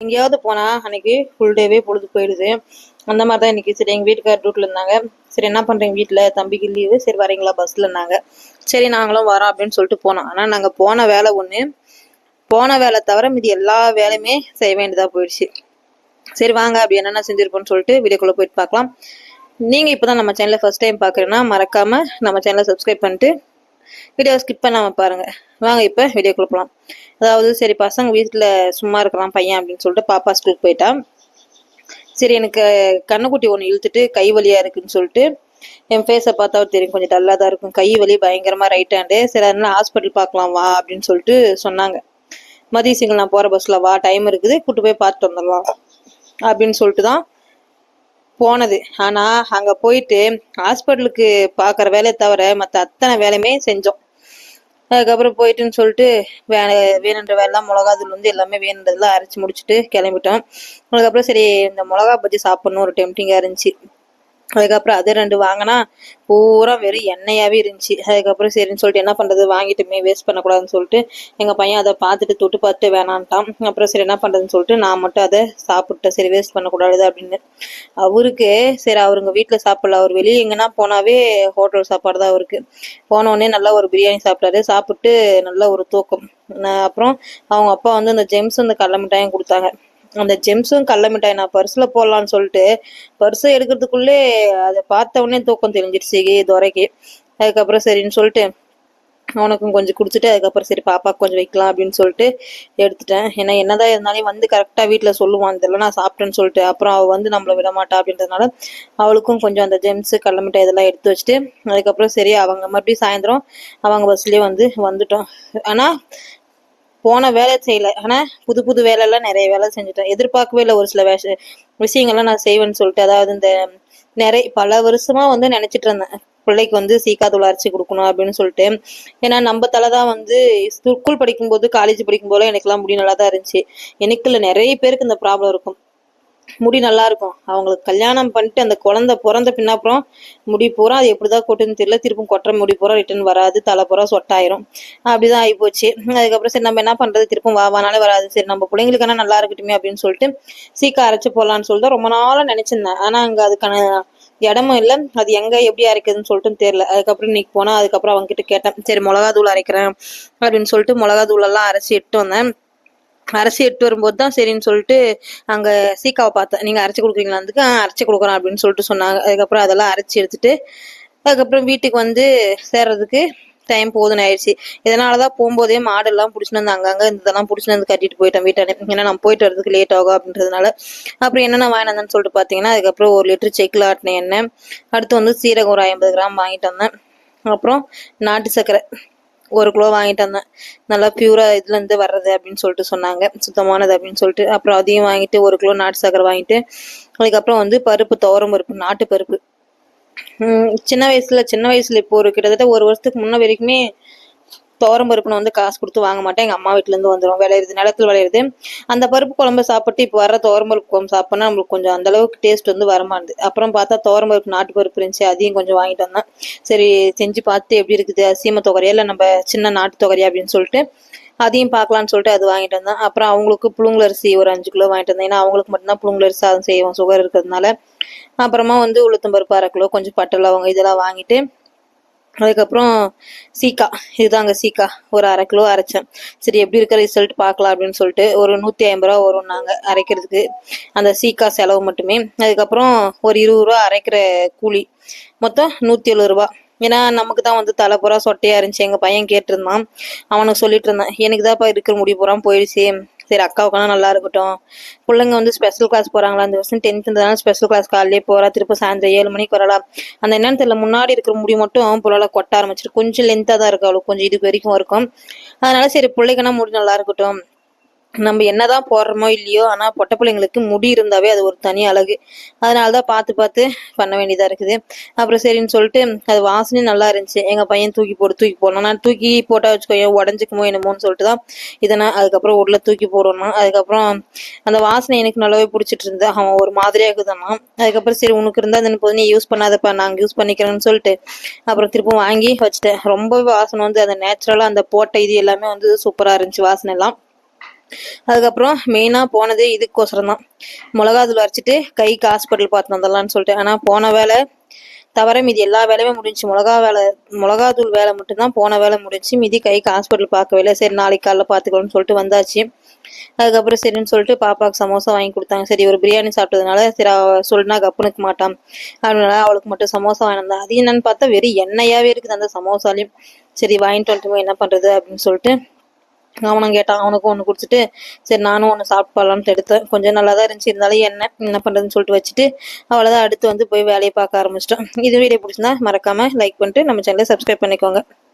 எங்கேயாவது போனா அன்னைக்கு ஃபுல் டேவே பொழுது போயிடுது. அந்த மாதிரி தான் இன்னைக்கு. சரி எங்கள் வீட்டுக்கார் டியூட்டில் இருந்தாங்க. சரி என்ன பண்ணுறீங்க வீட்டில், தம்பிக்கு லீவு, சரி வரீங்களா பஸ்லன்னாங்க. சரி நாங்களும் வரோம் அப்படின்னு சொல்லிட்டு போனோம். ஆனால் நாங்கள் போன வேலை ஒன்று, போன வேலை தவிர மீதி எல்லா வேலையுமே செய்ய வேண்டியதாக போயிடுச்சு. சரி வாங்க அப்படி என்னென்ன செஞ்சுருப்போம்னு சொல்லிட்டு வீடியோக்குள்ளே போயிட்டு பார்க்கலாம். நீங்கள் இப்போ தான் நம்ம சேனலை ஃபர்ஸ்ட் டைம் பார்க்குறேன்னா மறக்காமல் நம்ம சேனலை சப்ஸ்கிரைப் பண்ணிட்டு வீடியோ ஸ்கிப் பண்ணாமல் பாருங்கள். வாங்க இப்போ வீடியோக்குள்ளே போகலாம். அதாவது சரி பசங்க வீட்டில் சும்மா இருக்கலாம் பையன் அப்படின்னு சொல்லிட்டு பாப்பா ஸ்கூலுக்கு போயிட்டா. சரி எனக்கு கண்ணுக்குட்டி ஒன்று இழுத்துட்டு கை வலியாக இருக்குன்னு சொல்லிட்டு, என் ஃபேஸை பார்த்தா தெரியும் கொஞ்சம் டல்லாக தான் இருக்கும், கை வலி பயங்கரமாக ரைட் ஹேண்டு. சரி அதனால ஹாஸ்பிட்டல் பார்க்கலாம் வா அப்படின்னு சொல்லிட்டு சொன்னாங்க. மதிய சிங்கிள் நான் போகிற பஸ்ஸில் வா, டைம் இருக்குது, கூட்டு போய் பார்த்துட்டு வந்துடலாம் அப்படின்னு சொல்லிட்டு தான் போனது. ஆனால் அங்கே போயிட்டு ஹாஸ்பிட்டலுக்கு பார்க்குற வேலையை தவிர மற்ற அத்தனை வேலையுமே செஞ்சோம். அதுக்கப்புறம் போயிட்டுன்னு சொல்லிட்டு வேணுன்ற வேலைலாம் மிளகாத்தூள் வந்து எல்லாமே வேணுன்றதெல்லாம் அரைச்சி முடிச்சுட்டு கிளம்பிட்டோம். அதுக்கப்புறம் சரி இந்த மிளகா பஜ்ஜி சாப்பிட்ணும் ஒரு டெம்டிங்காக இருந்துச்சு. அதுக்கப்புறம் அது 2 வாங்கினா பூரா வெறும் எண்ணெயாகவே இருந்துச்சு. அதுக்கப்புறம் சரின்னு சொல்லிட்டு என்ன பண்ணுறது, வாங்கிட்டுமே வேஸ்ட் பண்ணக்கூடாதுன்னு சொல்லிட்டு எங்கள் பையன் அதை பார்த்துட்டு தொட்டு பார்த்துட்டு வேணான்ட்டான். அப்புறம் சரி என்ன பண்ணுறதுன்னு சொல்லிட்டு நான் மட்டும் அதை சாப்பிட்டேன். சரி வேஸ்ட் பண்ணக்கூடாது அப்படின்னு. அவருக்கு சரி அவருங்க வீட்டில் சாப்பிடல, அவர் வெளியே எங்கன்னா போனாவே ஹோட்டல் சாப்பாடு தான் அவருக்கு. போனோடனே நல்லா ஒரு பிரியாணி சாப்பிட்டாரு. சாப்பிட்டு நல்ல ஒரு தூக்கம். அப்புறம் அவங்க அப்பா வந்து அந்த ஜெம்ஸ் அந்த கடலை மிட்டாயும் கொடுத்தாங்க. அந்த ஜெம்ஸும் கடல மிட்டாய் நான் பர்ஸில் போடலான்னு சொல்லிட்டு பர்ஸை எடுக்கிறதுக்குள்ளே அதை பார்த்த உடனே தூக்கம் தெரிஞ்சிடுச்சு துரைக்கு. அதுக்கப்புறம் சரின்னு சொல்லிட்டு அவனுக்கும் கொஞ்சம் குடிச்சிட்டு அதுக்கப்புறம் சரி பாப்பாவுக்கு கொஞ்சம் வைக்கலாம் அப்படின்னு சொல்லிட்டு எடுத்துட்டேன். ஏன்னா என்னதான் இருந்தாலும் வந்து கரெக்டாக வீட்டில் சொல்லுவான் இதெல்லாம் நான் சாப்பிட்டேன்னு சொல்லிட்டு, அப்புறம் அவள் வந்து நம்மளை விட மாட்டா அப்படின்றதுனால அவளுக்கும் கொஞ்சம் அந்த ஜெம்ஸு கடல மிட்டாய் இதெல்லாம் எடுத்து வச்சுட்டு அதுக்கப்புறம் சரி அவங்க மறுபடியும் சாயந்தரம் அவங்க பஸ்லேயே வந்துட்டோம். ஆனால் போன வேலை செய்யலை, ஆனால் புது புது வேலையெல்லாம் நிறைய வேலை செஞ்சுட்டேன். எதிர்பார்க்கவே இல்லை ஒரு சில விஷயங்கள்லாம் நான் செய்வேன்னு சொல்லிட்டு. அதாவது இந்த நிறைய பல வருஷமா வந்து நினைச்சிட்டு இருந்தேன் பிள்ளைக்கு வந்து சீக்காத்தூள் அரைச்சி கொடுக்கணும் அப்படின்னு சொல்லிட்டு. ஏன்னா நம்ம தலை தான் வந்து ஸ்கூல் படிக்கும்போது காலேஜ் படிக்கும்போது எனக்குலாம் முடி நல்லா தான் இருந்துச்சு. எனக்கு இல்லை நிறைய பேருக்கு இந்த ப்ராப்ளம் இருக்கும். முடி நல்லா இருக்கும், அவங்களுக்கு கல்யாணம் பண்ணிட்டு அந்த குழந்தை பிறந்த பின்னாப்புறம் முடி பூரா அது எப்படிதான் கொட்டுன்னு தெரியல, திருப்பும் கொட்டுற முடி பூரா ரிட்டர்ன் வராது, தலை பூரா சொட்டாயிரும். அப்படிதான் ஆகிப்போச்சு. அதுக்கப்புறம் சரி நம்ம என்ன பண்றது, திருப்பும் வானாலே வராது, சரி நம்ம பிள்ளைங்களுக்கான நல்லா இருக்கட்டுமே அப்படின்னு சொல்லிட்டு சீக்கா அரைச்சு போடலான்னு சொல்லிட்டு ரொம்ப நாளாக நினைச்சிருந்தேன். ஆனா அங்க அதுக்கான இடமும் இல்லை, அது எங்க எப்படி அரைக்குதுன்னு சொல்லிட்டு தெரியல. அதுக்கப்புறம் இன்னைக்கு போனா அதுக்கப்புறம் அவங்க கிட்ட கேட்டேன், சரி மிளகா தூள் அரைக்கிறேன் அப்படின்னு சொல்லிட்டு மிளகா தூள் எல்லாம் அரைச்சி எடுத்து வந்தேன். அரைச்சி எடுத்து வரும்போது தான் சரின்னு சொல்லிட்டு அங்கே சீக்காவை பார்த்தேன். நீங்கள் அரைச்சி கொடுக்குறீங்களா, அதுக்கு அரைச்சி கொடுக்குறோம் அப்படின்னு சொல்லிட்டு சொன்னாங்க. அதுக்கப்புறம் அதெல்லாம் அரைச்சி எடுத்துட்டு அதுக்கப்புறம் வீட்டுக்கு வந்து சேர்றதுக்கு டைம் போதுன்னு ஆயிடுச்சு. இதனால தான் போகும்போதே மாடெல்லாம் பிடிச்சின்னு வந்து அங்கங்கே இதெல்லாம் பிடிச்சின்னு வந்து கட்டிட்டு போயிட்டேன் வீட்டானே. ஏன்னா நம்ம போயிட்டு வரதுக்கு லேட் ஆகும் அப்படின்றதுனால. அப்புறம் என்னென்ன வாங்கினேன்னு சொல்லிட்டு பார்த்தீங்கன்னா அதுக்கப்புறம் 1 லிட்டர் செக்கில் ஆட்டின எண்ணெய், அடுத்து வந்து சீரகம் ஒரு 50 கிராம் வாங்கிட்டு வந்தேன். அப்புறம் நாட்டு சர்க்கரை 1 கிலோ வாங்கிட்டு வந்தேன். நல்லா பியூரா இதுலேருந்து வர்றது அப்படின்னு சொல்லிட்டு சொன்னாங்க, சுத்தமானது அப்படின்னு சொல்லிட்டு. அப்புறம் அதையும் வாங்கிட்டு 1 கிலோ நாட்டு சர்க்கரை வாங்கிட்டு அதுக்கப்புறம் வந்து பருப்பு, துவரம் பருப்பு, நாட்டு பருப்பு. சின்ன வயசுல இப்போ ஒரு கிட்டத்தட்ட 1 வருஷத்துக்கு முன்ன வரைக்குமே துவரம் பருப்புன்னு வந்து காசு கொடுத்து வாங்க மாட்டேன். எங்கள் அம்மா வீட்டிலேருந்து வந்துடும், விளையிறது நிலத்தில் விளையிறது. அந்த பருப்பு குழம்பு சாப்பிட்டு இப்போ வர துவரம் பருப்பு குழம்பு சாப்பிட்னா நம்மளுக்கு கொஞ்சம் அந்தளவுக்கு டேஸ்ட் வந்து வரமாட்டுது. அப்புறம் பார்த்தா துவரம் பருப்பு நாட்டு பருப்பு இருந்துச்சு, அதையும் கொஞ்சம் வாங்கிட்டு வந்தேன். சரி செஞ்சு பார்த்து எப்படி இருக்குது, சீமை தொகரையா இல்லை நம்ம சின்ன நாட்டு தொகரையா அப்படின்னு சொல்லிட்டு அதையும் பார்க்கலான்னு சொல்லிட்டு அது வாங்கிட்டு வந்தேன். அப்புறம் அவங்களுக்கு புழுங்கலரிசி ஒரு 5 கிலோ வாங்கிட்டு வந்தேன். ஏன்னா அவங்களுக்கு மட்டும்தான் புழுங்கலரிசி சாதம் செய்வோம் சுகர் இருக்கிறதுனால. அப்புறமா வந்து உளுத்தம்பருப்பு 1/2 கிலோ, கொஞ்சம் பட்டை லவங்க இதெல்லாம் வாங்கிட்டு அதுக்கப்புறம் சீக்கா, இதுதாங்க சீக்கா, ஒரு 1/2 கிலோ அரைச்சேன். சரி எப்படி இருக்கிற ரிசல்ட் பார்க்கலாம் அப்படின்னு சொல்லிட்டு. ஒரு 150 ரூபா வரும் நாங்கள் அரைக்கிறதுக்கு அந்த சீக்கா செலவு மட்டுமே. அதுக்கப்புறம் ஒரு 20 ரூபா அரைக்கிற கூலி, மொத்தம் 170 ரூபா. ஏன்னா நமக்கு தான் வந்து தலை பூரா சொட்டையா இருந்துச்சு. எங்கள் பையன் கேட்டிருந்தான், அவனுக்கு சொல்லிட்டு இருந்தேன் எனக்கு தான்ப்பா இருக்கிற முடி பூரா போயிடுச்சு, சரி அக்காவுக்கான நல்லா இருக்கட்டும். பிள்ளைங்க வந்து ஸ்பெஷல் கிளாஸ் போகிறாங்களா, அந்த வருஷம் 10th இருந்ததுனால ஸ்பெஷல் கிளாஸ் காலையிலே போகிறா, திருப்ப சாயந்தரம் 7 மணிக்கு வரலா. அந்த என்னன்னு தெரியல, முன்னாடி இருக்கிற முடி மட்டும் புள்ளால கொட்ட ஆரம்பிச்சிட்டு கொஞ்சம் லென்த்தாக தான் இருக்கு, அவளுக்கு கொஞ்சம் இது வரைக்கும் இருக்கும். அதனால சரி பிள்ளைங்கன்னா முடி நல்லா இருக்கட்டும், நம்ம என்னதான் போடுறோமோ இல்லையோ ஆனால் பொட்டை பிள்ளைங்களுக்கு முடி இருந்தாவே அது ஒரு தனி அழகு. அதனால தான் பார்த்து பார்த்து பண்ண வேண்டியதாக இருக்குது. அப்புறம் சரின்னு சொல்லிட்டு அது வாசனையும் நல்லா இருந்துச்சு. எங்கள் பையன் தூக்கி போடணும், நான் தூக்கி போட்டால் வச்சுக்கோ உடஞ்சிக்குமோ என்னமோன்னு சொல்லிட்டு தான் இதை நான் அதுக்கப்புறம் உள்ள தூக்கி போடணும். அதுக்கப்புறம் அந்த வாசனை எனக்கு நல்லாவே பிடிச்சிட்டு இருந்தது. அவன் ஒரு மாதிரியாக இருக்குதானா. அதுக்கப்புறம் சரி உனக்கு இருந்தால் அது போது நீ யூஸ் பண்ணாதப்பா, நாங்கள் யூஸ் பண்ணிக்கிறேன்னு சொல்லிட்டு அப்புறம் திருப்பும் வாங்கி வச்சுட்டேன். ரொம்ப வாசனை வந்து அந்த நேச்சுரலாக அந்த போட்ட இது எல்லாமே வந்து சூப்பராக இருந்துச்சு வாசனை எல்லாம். அதுக்கப்புறம் மெயினாக போனதே இதுக்கோசரம் தான், மிளகாத்தூள் அரைச்சிட்டு கைக்கு ஹாஸ்பிட்டல் பார்த்து வந்துடலான்னு சொல்லிட்டு. ஆனால் போன வேலை தவிர மீதி எல்லா வேலையுமே முடிஞ்சு, மிளகாத்தூள் வேலை மட்டும்தான் போன வேலை முடிஞ்சு, மீதி கைக்கு ஹாஸ்பிட்டல் பார்க்கவே இல்லை. சரி நாளைக்கு காலைல பார்த்துக்கலாம்னு சொல்லிட்டு வந்தாச்சு. அதுக்கப்புறம் சரின்னு சொல்லிட்டு பாப்பாவுக்கு சமோசா வாங்கி கொடுத்தாங்க. சரி ஒரு பிரியாணி சாப்பிட்டதுனால சரி சொல்லினா கப்புனுக்கு மாட்டான், அதனால அவளுக்கு மட்டும் சமோசா வாங்கி வந்தேன். அது என்னன்னு பார்த்தா வெறும் எண்ணெயாவே இருக்குது அந்த சமோசாலையும். சரி வாங்கிட்டு வந்துட்டு என்ன பண்றது அப்படின்னு சொல்லிட்டு அவனும் கேட்டான், அவனுக்கும் ஒன்று கொடுத்துட்டு சரி நானும் ஒன்று சாப்பிட்டு போடலான்ட்டு எடுத்தேன். கொஞ்சம் நல்லா தான் இருந்துச்சு, இருந்தாலும் என்ன பண்ணுறதுன்னு சொல்லிட்டு வச்சுட்டு அவ்வளோதான், அடுத்து போய் வேலையை பார்க்க ஆரம்பிச்சிட்டோம். இது வீடியோ பிடிச்சிருந்தா மறக்காமல் லைக் பண்ணிட்டு நம்ம சேனலை சப்ஸ்கிரைப் பண்ணிக்கோங்க.